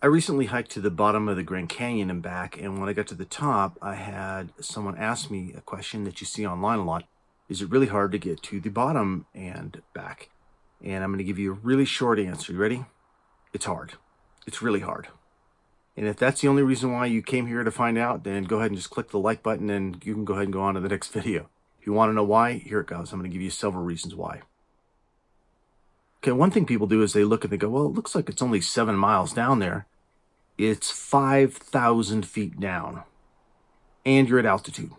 I recently hiked to the bottom of the Grand Canyon and back, and when I got to the top, I had someone ask me a question that you see online a lot. Is it really hard to get to the bottom and back? And I'm going to give you a really short answer. You ready? It's hard. It's really hard. And if that's the only reason why you came here to find out, then go ahead and just click the like button and you can go ahead and go on to the next video. If you want to know why, here it goes. I'm going to give you several reasons why. Okay, one thing people do is they look and they go, well, it looks like it's only 7 miles down there. It's 5,000 feet down, and you're at altitude.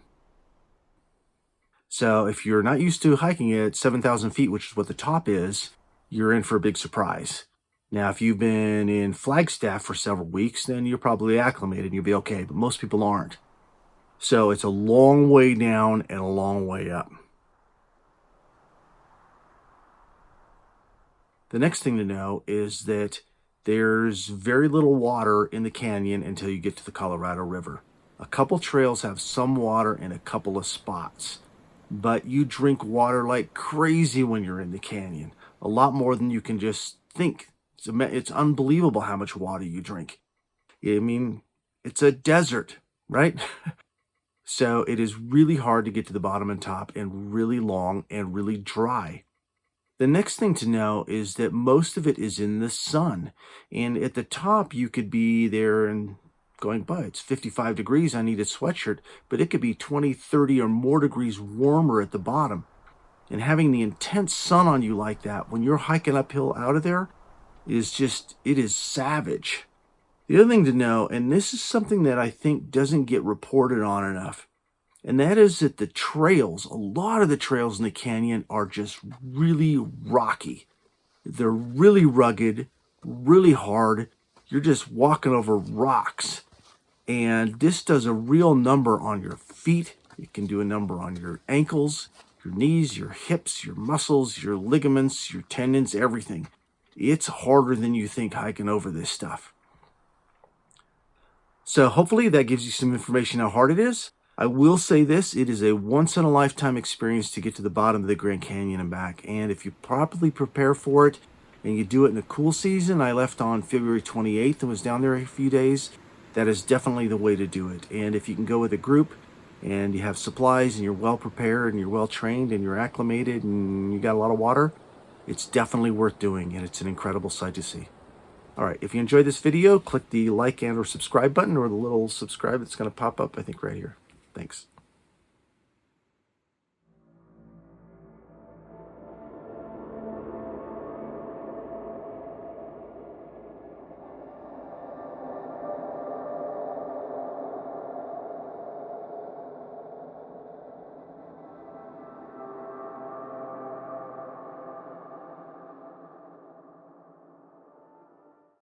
So if you're not used to hiking at 7,000 feet, which is what the top is, you're in for a big surprise. Now, if you've been in Flagstaff for several weeks, then you're probably acclimated and you'll be okay, but most people aren't. So it's a long way down and a long way up. The next thing to know is that there's very little water in the canyon until you get to the Colorado River. A couple trails have some water in a couple of spots, but you drink water like crazy when you're in the canyon. A lot more than you can just think. It's unbelievable how much water you drink. I mean, it's a desert, right? So it is really hard to get to the bottom and top, and really long and really dry. The next thing to know is that most of it is in the sun. And at the top, you could be there and going by. It's 55 degrees. I need a sweatshirt. But it could be 20, 30 or more degrees warmer at the bottom. And having the intense sun on you like that when you're hiking uphill out of there is just, it is savage. The other thing to know, and this is something that I think doesn't get reported on enough, and that is that the trails, a lot of the trails in the canyon are just really rocky. They're really rugged, really hard. You're just walking over rocks. And this does a real number on your feet. It can do a number on your ankles, your knees, your hips, your muscles, your ligaments, your tendons, everything. It's harder than you think hiking over this stuff. So hopefully that gives you some information how hard it is. I will say this, it is a once-in-a-lifetime experience to get to the bottom of the Grand Canyon and back. And if you properly prepare for it and you do it in a cool season, I left on February 28th and was down there a few days, that is definitely the way to do it. And if you can go with a group and you have supplies and you're well prepared and you're well trained and you're acclimated and you got a lot of water, it's definitely worth doing, and it's an incredible sight to see. All right, if you enjoyed this video, click the like and or subscribe button, or the little subscribe that's going to pop up, I think, right here. Thanks.